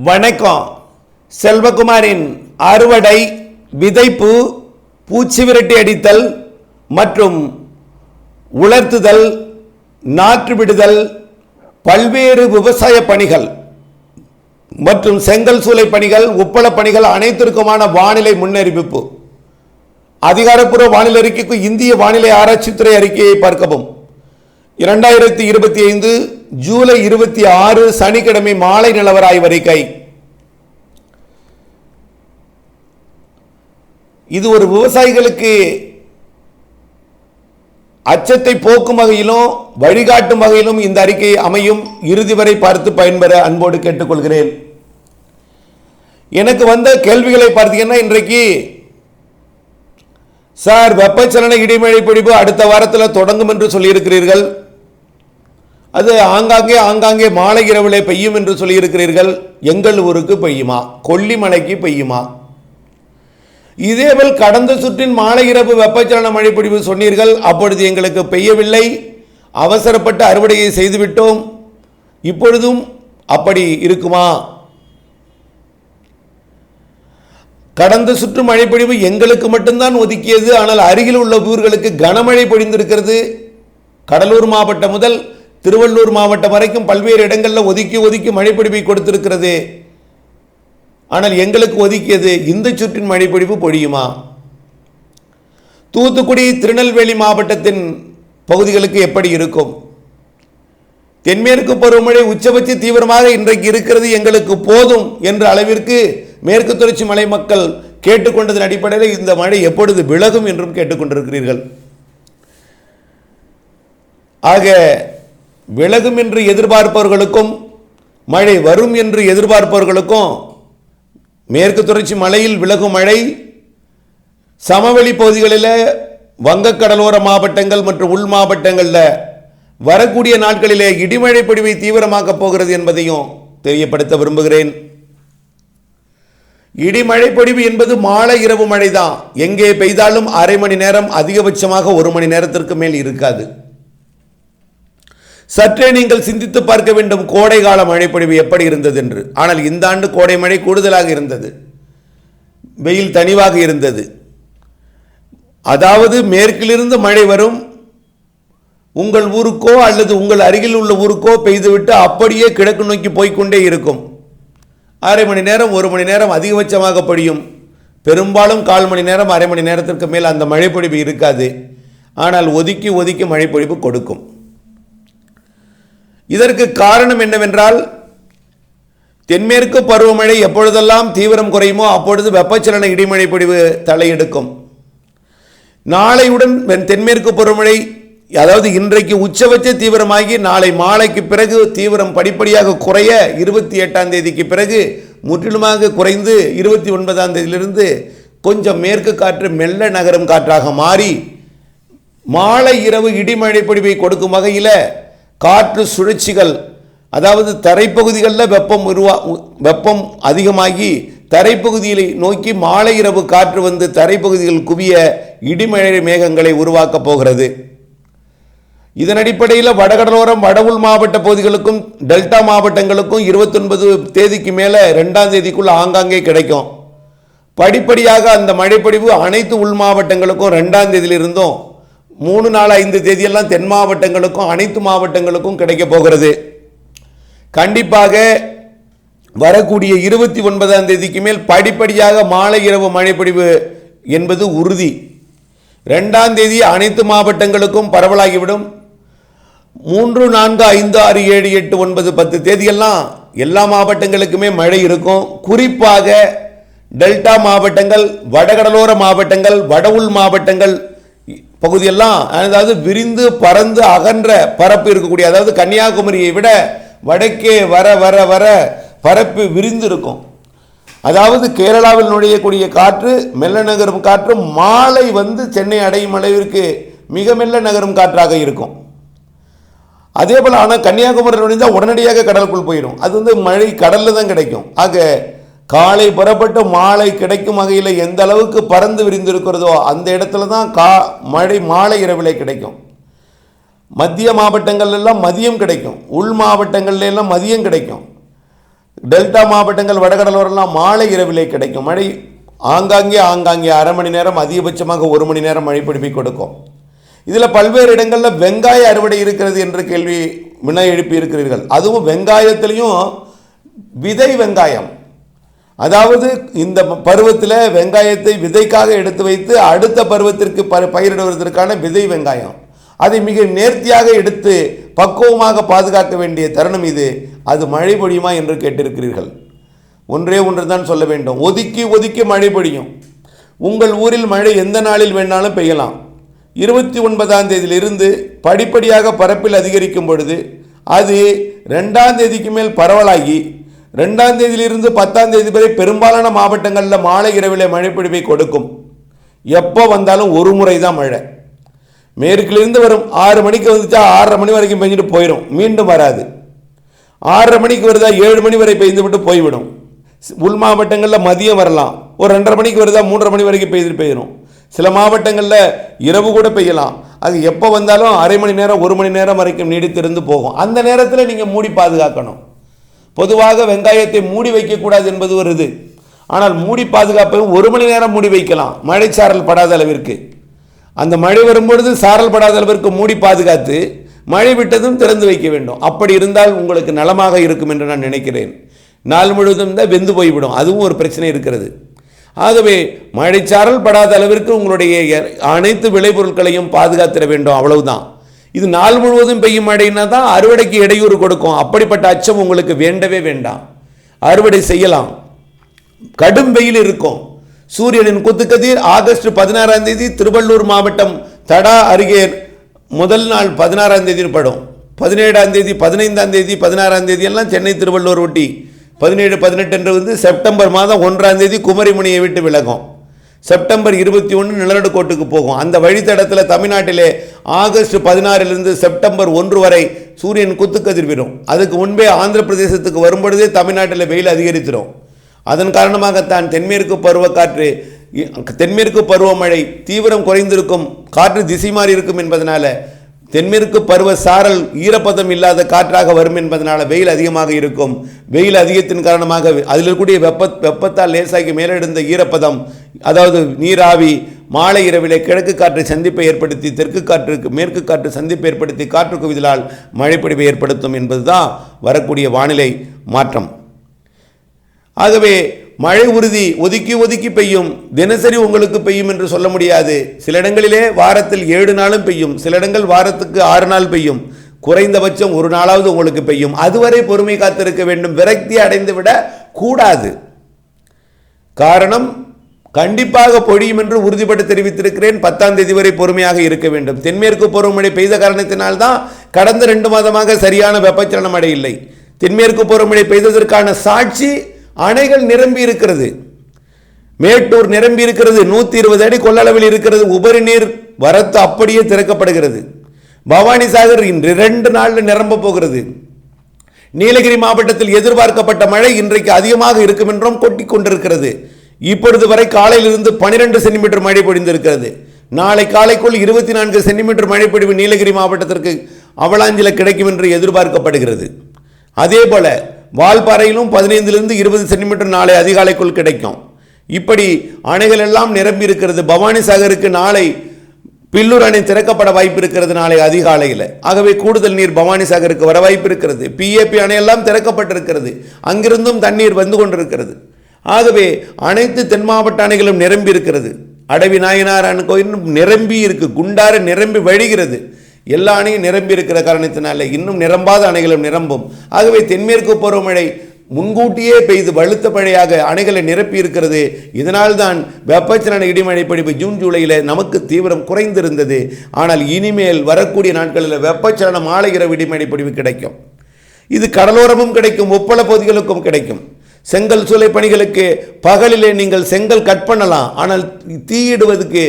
வணக்கம். செல்வகுமாரின் அறுவடை, விதைப்பு, பூச்சி விரட்டி அடித்தல் மற்றும் உலர்த்துதல், நாற்று விடுதல், பல்வேறு விவசாய பணிகள் மற்றும் செங்கல் சூளை பணிகள், உப்பள பணிகள் அனைத்திற்குமான வானிலை முன்னறிவிப்பு. அதிகாரப்பூர்வ வானிலை அறிக்கைக்கு இந்திய வானிலை ஆராய்ச்சித்துறை அறிக்கையை பார்க்கவும். 2025 ஜூலை 26 சனிக்கிழமை மாலை நிலவர ஆய்வறிக்கை. இது ஒரு விவசாயிகளுக்கு அச்சத்தை போக்கும் வகையிலும் வழிகாட்டும் வகையிலும் இந்த அறிக்கை அமையும். இறுதி வரை பார்த்து பயன்பெற அன்போடு கேட்டுக்கொள்கிறேன். எனக்கு வந்த கேள்விகளை பார்த்தீங்கன்னா, இன்றைக்கு சார் வெப்பச்சலன இடிமழை பொழிவு அடுத்த வாரத்தில் தொடங்கும் என்று சொல்லியிருக்கிறீர்கள். அது ஆங்காங்கே மாலை இரவிலே பெய்யும் என்று சொல்லியிருக்கிறீர்கள். எங்கள் ஊருக்கு பெய்யுமா? கொல்லிமலைக்கு பெய்யுமா? இதேபோல் கடந்த சுற்றின் மாலை இரவு வெப்பச்சலன மழை பொழிவு சொன்னீர்கள். அப்பொழுது எங்களுக்கு பெய்யவில்லை, அவசரப்பட்டு அறுவடையை செய்துவிட்டோம். இப்பொழுதும் அப்படி இருக்குமா? கடந்த சுற்று மழைப்பொழிவு எங்களுக்கு மட்டும்தான் ஒதுக்கியது. ஆனால் அருகில் உள்ள ஊர்களுக்கு கனமழை பொழிந்திருக்கிறது. கடலூர் மாவட்டம் முதல் திருவள்ளூர் மாவட்டம் வரைக்கும் பல்வேறு இடங்களில் ஒதுக்கி மழைப்பொழிவை கொடுத்திருக்கிறது. ஆனால் எங்களுக்கு ஒதுக்கியது இந்த சுற்றின் மழைப்பொழிவு பொழியுமா? தூத்துக்குடி, திருநெல்வேலி மாவட்டத்தின் பகுதிகளுக்கு எப்படி இருக்கும்? தென்மேற்கு பருவமழை உச்சபட்ச தீவிரமாக இன்றைக்கு இருக்கிறது, எங்களுக்கு போதும் என்ற அளவிற்கு மேற்கு தொடர்ச்சி மலை மக்கள் கேட்டுக்கொண்டதன் அடிப்படையில் இந்த மழை எப்பொழுது விலகும் என்றும் கேட்டுக்கொண்டிருக்கிறீர்கள். ஆக விலகும் என்று எதிர்பார்ப்பவர்களுக்கும் மழை வரும் என்று எதிர்பார்ப்பவர்களுக்கும் மேற்கு தொடர்ச்சி மலையில் விலகும் மழை, சமவெளி பகுதிகளில் வங்கக்கடலோர மாவட்டங்கள் மற்றும் உள் மாவட்டங்களில் வரக்கூடிய நாட்களிலே இடிமழை பொழிவை தீவிரமாக்கப் போகிறது என்பதையும் தெரியப்படுத்த விரும்புகிறேன். இடிமழை பொழிவு என்பது மாலை இரவு மழை தான். எங்கே பெய்தாலும் அரை மணி நேரம், அதிகபட்சமாக 1 மணி நேரத்திற்கு மேல் இருக்காது. சற்றே நீங்கள் சிந்தித்து பார்க்க வேண்டும், கோடை கால மழைப்பொழிவு எப்படி இருந்தது என்று. ஆனால் இந்த ஆண்டு கோடை மழை கூடுதலாக இருந்தது, வெயில் தனிவாக இருந்தது. அதாவது மேற்கிலிருந்து மழை வரும், உங்கள் ஊருக்கோ அல்லது உங்கள் அருகில் உள்ள ஊருக்கோ பெய்துவிட்டு அப்படியே கிழக்கு நோக்கி போய்கொண்டே இருக்கும். அரை மணி நேரம், 1 மணி நேரம் அதிகபட்சமாக பொழியும். பெரும்பாலும் 1/4 மணி நேரம், அரை மணி நேரத்திற்கு மேல் அந்த மழைப்பொழிவு இருக்காது. ஆனால் ஒதுக்கி மழைப்பொழிவு கொடுக்கும். இதற்கு காரணம் என்னவென்றால், தென்மேற்கு பருவமழை எப்பொழுதெல்லாம் தீவிரம் குறையுமோ அப்பொழுது வெப்பச்சலன இடிமழை பொழிவு தலையெடுக்கும். நாளையுடன் தென்மேற்கு பருவமழை, அதாவது இன்றைக்கு உச்சபட்ச தீவிரமாகி நாளை மாலைக்கு பிறகு தீவிரம் படிப்படியாக குறைய, 28ஆம் தேதிக்கு பிறகு முற்றிலுமாக குறைந்து 29ஆம் தேதியிலிருந்து கொஞ்சம் மேற்கு காற்று மெல்ல நகரும் காற்றாக மாறி மாலை இரவு இடிமழை பொழிவை கொடுக்கும் வகையில் காற்று சுழற்சிகள், அதாவது தரைப்பகுதிகளில் வெப்பம் அதிகமாகி தரைப்பகுதியை நோக்கி மாலை இரவு காற்று வந்து தரைப்பகுதிகள் குவிய இடிமழை மேகங்களை உருவாக்கப் போகிறது. இதன் அடிப்படையில் வடகடலோரம், வட உள் மாவட்ட பகுதிகளுக்கும் டெல்டா மாவட்டங்களுக்கும் 29 தேதிக்கு மேலே 2ஆம் தேதிக்குள் ஆங்காங்கே கிடைக்கும். படிப்படியாக அந்த மழைப்பொழிவு அனைத்து உள் மாவட்டங்களுக்கும் 2ஆம் தேதியிலிருந்தும் 3, 4, 5 தேதியெல்லாம் தென் மாவட்டங்களுக்கும் அனைத்து மாவட்டங்களுக்கும் கிடைக்க போகிறது. கண்டிப்பாக வரக்கூடிய 29ஆம் தேதிக்கு மேல் படிப்படியாக மாலை இரவு மழைப்பொழிவு என்பது உறுதி. 2ஆம் தேதி அனைத்து மாவட்டங்களுக்கும் பரவலாகிவிடும். 3, 4, 5, 6, 7, 8, 9, 10 தேதியெல்லாம் எல்லா மாவட்டங்களுக்குமே மழை இருக்கும். குறிப்பாக டெல்டா மாவட்டங்கள், வடகடலோர மாவட்டங்கள், வட உள் மாவட்டங்கள் பகுதியெல்லாம், அதாவது விரிந்து பறந்து அகன்ற பரப்பு இருக்கக்கூடிய, அதாவது கன்னியாகுமரியை விட வடக்கே வர வர வர பரப்பு விரிந்து இருக்கும். அதாவது கேரளாவில் நுழையக்கூடிய காற்று, மெல்ல நகரும் காற்று மாலை வந்து சென்னை அடையும் அளவிற்கு மிக மெல்ல நகரும் காற்றாக இருக்கும். அதே போல் ஆனால் கன்னியாகுமரி நுழைந்தால் உடனடியாக கடலுக்குள் போயிடும். அது வந்து மழை கடலில் தான் கிடைக்கும். ஆக காலை புறப்பட்டு மாலை கிடைக்கும் வகையில் எந்த அளவுக்கு பறந்து விரிந்திருக்கிறதோ அந்த இடத்துல தான் மழை மாலை இரவிலே கிடைக்கும். மத்திய மாவட்டங்கள் எல்லாம் மதியம் கிடைக்கும், உள் மாவட்டங்கள்ல எல்லாம் மதியம் கிடைக்கும். டெல்டா மாவட்டங்கள், வடகடலோரெல்லாம் மாலை இரவிலே கிடைக்கும் மழை. ஆங்காங்கே அரை மணி நேரம், அதிகபட்சமாக 1 மணி நேரம் மழை பிடிப்பை கொடுக்கும். இதில் பல்வேறு இடங்களில் வெங்காய அறுவடை இருக்கிறது என்ற கேள்வி வினா எழுப்பி இருக்கிறீர்கள். அதுவும் வெங்காயத்திலையும் விதை வெங்காயம், அதாவது இந்த பருவத்தில் வெங்காயத்தை விதைக்காக எடுத்து வைத்து அடுத்த பருவத்திற்கு பயிரிடுவதற்கான விதை வெங்காயம், அதை மிக நேர்த்தியாக எடுத்து பக்குவமாக பாதுகாக்க வேண்டிய தருணம் இது. அது மழை பொழியுமா என்று கேட்டிருக்கிறீர்கள். ஒன்றே ஒன்று தான் சொல்ல வேண்டும், ஒதுக்கி ஒதுக்கி மழை பொழியும். உங்கள் ஊரில் மழை எந்த நாளில் வேணாலும் பெய்யலாம். 29ஆம் தேதியிலிருந்து படிப்படியாக பரப்பில் அதிகரிக்கும் பொழுது அது 2ஆம் தேதிக்கு மேல் பரவலாகி 2ஆம் தேதியிலிருந்து 10ஆம் தேதி வரை பெரும்பாலான மாவட்டங்களில் மாலை இரவிலே மழை பொழிவை கொடுக்கும். எப்போ வந்தாலும் ஒரு முறை தான் மழை. மேற்கிலிருந்து வரும் 6 மணிக்கு வந்துச்சா 6:30 மணி வரைக்கும் பெஞ்சிட்டு போயிடும், மீண்டும் வராது. 6:30 மணிக்கு வருதா 7 மணி வரை பெய்து விட்டு போய்விடும். உள் மாவட்டங்களில் மதியம் வரலாம், ஒரு 2:30 மணிக்கு வருதா 3:30 மணி வரைக்கும் பெய்துட்டு போயிடும். சில மாவட்டங்களில் இரவு கூட பெய்யலாம். அது எப்போ வந்தாலும் அரை மணி நேரம் 1 மணி நேரம் வரைக்கும் நீடித்திருந்து போகும். அந்த நேரத்தில் நீங்கள் மூடி பாதுகாக்கணும். பொதுவாக வெங்காயத்தை மூடி வைக்கக்கூடாது என்பது ஒரு இது. ஆனால் மூடி பாதுகாப்பையும் 1 மணி நேரம் மூடி வைக்கலாம், மழை சாரல் படாத அளவிற்கு. அந்த மழை வரும்பொழுது சாரல் படாத அளவிற்கு மூடி பாதுகாத்து மழை விட்டதும் திறந்து வைக்க வேண்டும். அப்படி இருந்தால் உங்களுக்கு நலமாக இருக்கும் என்று நான் நினைக்கிறேன். நாள் முழுவதும் தான் வெந்து போய்விடும், அதுவும் ஒரு பிரச்சனை இருக்கிறது. ஆகவே மழைச்சாரல் படாத அளவிற்கு உங்களுடைய அனைத்து விளைபொருட்களையும் பாதுகாத்திட வேண்டும், அவ்வளவுதான். இது நாள் முழுவதும் பெய்யும் மழைன்னா தான் அறுவடைக்கு இடையூறு கொடுக்கும். அப்படிப்பட்ட அச்சம் உங்களுக்கு வேண்டவே வேண்டாம். அறுவடை செய்யலாம். கடும் வெயில் இருக்கும். சூரியனின் குத்துக்கதிர் ஆகஸ்ட் 16ஆம் தேதி திருவள்ளூர் மாவட்டம் தடா அருகே முதல் நாள் 16ஆம் தேதி படும். 17ஆம் தேதி, 15ஆம் தேதி, 16ஆம் தேதி எல்லாம் சென்னை திருவள்ளூர் ஒட்டி 17, 18 என்று வந்து செப்டம்பர் மாதம் 1ஆம் தேதி குமரிமுனையை விட்டு விலகும். செப்டம்பர் 21 நிலநடுக்கோட்டுக்கு போகும். அந்த வழித்தடத்தில் தமிழ்நாட்டிலே ஆகஸ்ட் 16 செப்டம்பர் 1 வரை சூரியன் குத்துக்கதிர் விடும். அதுக்கு முன்பே ஆந்திர பிரதேசத்துக்கு வரும்பொழுதே தமிழ்நாட்டில் வெயில் அதிகரித்திடும். அதன் காரணமாகத்தான் தென்மேற்கு பருவமழை தீவிரம் குறைந்திருக்கும், காற்று திசை மாறி இருக்கும் என்பதனால தென்மேற்கு பருவ சாரல் ஈரப்பதம் இல்லாத காற்றாக வரும் என்பதனால வெயில் அதிகமாக இருக்கும். வெயில் அதிகத்தின் காரணமாக அதில் இருக்கக்கூடிய வெப்பத்தால் லேசாகி மேலெழுந்த ஈரப்பதம், அதாவது நீராவி மாலை இரவிலே கிழக்கு காற்று சந்திப்பை ஏற்படுத்தி தெற்கு காற்றுக்கு மேற்கு காற்று சந்திப்பை ஏற்படுத்தி காற்று குவிதலால் மழைப்பொழிவை ஏற்படுத்தும் என்பதுதான் வரக்கூடிய வானிலை மாற்றம். ஆகவே மழை உறுதி ஒதுக்கி ஒதுக்கி பெய்யும். தினசரி உங்களுக்கு பெய்யும் என்று சொல்ல முடியாது. சில இடங்களிலே வாரத்தில் 7 நாளும் பெய்யும், சில இடங்கள் வாரத்துக்கு 6 நாள் பெய்யும். குறைந்தபட்சம் ஒரு நாளாவது உங்களுக்கு பெய்யும். அதுவரை பொறுமை காத்திருக்க வேண்டும். விரக்தி அடைந்து விட கூடாது. காரணம், கண்டிப்பாக பொழியும் என்று உறுதிப்பட்டு தெரிவித்திருக்கிறேன். 10ஆம் தேதி வரை பொறுமையாக இருக்க வேண்டும். தென்மேற்கு பருவமழை பெய்த காரணத்தினால்தான் கடந்த 2 மாதமாக சரியான வெப்பச்சலன மழை இல்லை. தென்மேற்கு பருவமழை பெய்ததற்கான சாட்சி அணைகள் நிரம்பி இருக்கிறது. மேட்டூர் நிரம்பி இருக்கிறது, 120 அடி கொள்ளளவில் இருக்கிறது. உபரி நீர் வரத்து அப்படியே திறக்கப்படுகிறது. பவானி சாகர் இன்று 2 நாளில் நிரம்ப போகிறது. நீலகிரி மாவட்டத்தில் எதிர்பார்க்கப்பட்ட மழை இன்றைக்கு அதிகமாக இருக்கும் என்றும் கொட்டி கொண்டிருக்கிறது. இப்பொழுது வரை காலையிலிருந்து 12 சென்டிமீட்டர் மழை பொழிந்திருக்கிறது. நாளை காலைக்குள் 24 சென்டிமீட்டர் மழை பொழிவு நீலகிரி மாவட்டத்திற்கு அவலாஞ்சில கிடைக்கும் என்று எதிர்பார்க்கப்படுகிறது. அதே போல வால்பாறையிலும் 15 20 சென்டிமீட்டர் நாளை அதிகாலைக்குள் கிடைக்கும். இப்படி அணைகள் எல்லாம் நிரம்பி இருக்கிறது. பவானி சாகருக்கு நாளை பில்லூர் அணை திறக்கப்பட வாய்ப்பு இருக்கிறது நாளை அதிகாலையில். ஆகவே கூடுதல் நீர் பவானி சாகருக்கு வர வாய்ப்பு இருக்கிறது. பிஏபி அணையெல்லாம் திறக்கப்பட்டிருக்கிறது, அங்கிருந்தும் தண்ணீர் வந்து கொண்டிருக்கிறது. ஆகவே அனைத்து தென் மாவட்ட அணைகளும் நிரம்பி இருக்கிறது. அடவி நாயனார் அணை கோயிலும் நிரம்பி இருக்கு, குண்டாறு நிரம்பி வழிகிறது. எல்லா அணையும் நிரம்பி இருக்கிற காரணத்தினால இன்னும் நிரம்பாத அணைகளும் நிரம்பும். ஆகவே தென்மேற்கு பருவமழை முன்கூட்டியே பெய்து வலுத்த மழையாக அணைகளை நிரப்பி இருக்கிறது. இதனால் தான் வெப்பச்சலன இடிமழை பொழிவு ஜூன் ஜூலையில் நமக்கு தீவிரம் குறைந்திருந்தது. ஆனால் இனிமேல் வரக்கூடிய நாட்களில் வெப்பச்சலன மாலை இரவு இடிமழை பொழிவு கிடைக்கும். இது கடலோரமும் கிடைக்கும், உப்பள பகுதிகளுக்கும் கிடைக்கும். செங்கல் சூளை பணிகளுக்கு பகலிலே நீங்கள் செங்கல் கட் பண்ணலாம், ஆனால் தீயிடுவதற்கு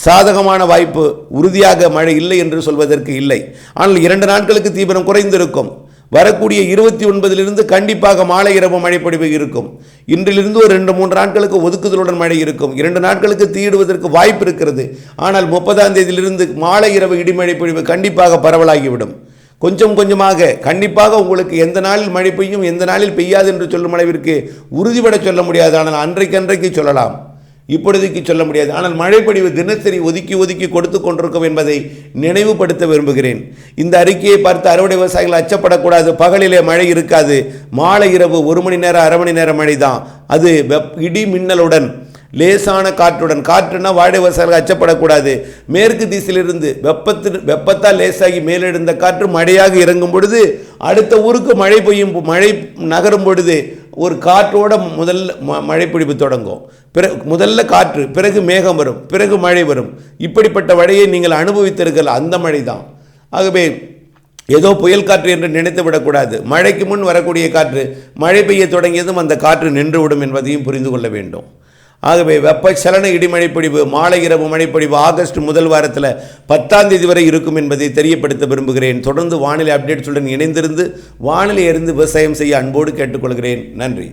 சாதகமான வாய்ப்பு உறுதியாக மழை இல்லை என்று சொல்வதற்கு இல்லை. ஆனால் 2 நாட்களுக்கு தீவிரம் குறைந்திருக்கும். வரக்கூடிய 29 கண்டிப்பாக மாலை இரவு மழைப்பொழிவு இருக்கும். இன்றிலிருந்து ஒரு 2-3 நாட்களுக்கு ஒதுக்குதலுடன் மழை இருக்கும். 2 நாட்களுக்கு தீயிடுவதற்கு வாய்ப்பு இருக்கிறது. ஆனால் 30ஆம் தேதியிலிருந்து மாலை இரவு இடிமழை பொழிவு கண்டிப்பாக பரவலாகிவிடும். கொஞ்சம் கொஞ்சமாக கண்டிப்பாக உங்களுக்கு எந்த நாளில் மழை பெய்யும் எந்த நாளில் பெய்யாது என்று சொல்லும் அளவிற்கு உறுதிபட சொல்ல முடியாது. ஆனால் அன்றைக்கு சொல்லலாம், இப்பொழுதைக்கு சொல்ல முடியாது. ஆனால் மழைப்பொழிவு தினசரி ஒதுக்கி ஒதுக்கி கொடுத்து கொண்டிருக்கும் என்பதை நினைவுபடுத்த விரும்புகிறேன். இந்த அறிக்கையை பார்த்து அறுவடை விவசாயிகள் அச்சப்படக்கூடாது. பகலிலே மழை இருக்காது, மாலை இரவு 1 மணி நேரம் 1/2 மணி நேரம் மழை தான். அது இடி மின்னலுடன் லேசான காற்றுடன். காற்றுனா வாழை விவசாயிகள் அச்சப்படக்கூடாது. மேற்கு திசையிலிருந்து வெப்பத்தால் லேசாகி மேலெழுந்த காற்று மழையாக இறங்கும் பொழுது அடுத்த ஊருக்கு மழை பெய்யும், மழை நகரும் பொழுது ஒரு காற்றோட முதல்ல மழை பொழிவு தொடங்கும். முதல்ல காற்று, பிறகு மேகம் வரும், பிறகு மழை வரும். இப்படிப்பட்ட மழையை நீங்கள் அனுபவித்திருக்கல, அந்த மழை தான். ஆகவே ஏதோ புயல் காற்று என்று நினைத்து விடக்கூடாது. மழைக்கு முன் வரக்கூடிய காற்று மழை பெய்ய தொடங்கியதும் அந்த காற்று நின்றுவிடும் என்பதையும் புரிந்து கொள்ள வேண்டும். ஆகவே வெப்பச்சலன இடிமழைப்பொழிவு, மாலை இரவு மழைப்பொழிவு ஆகஸ்ட் முதல் வாரத்தில் 10ஆம் தேதி வரை இருக்கும் என்பதை தெரியப்படுத்த விரும்புகிறேன். தொடர்ந்து வானிலை அப்டேட்ஸுடன் இணைந்திருந்து வானிலை அறிந்து விவசாயம் செய்ய அன்போடு கேட்டுக்கொள்கிறேன். நன்றி.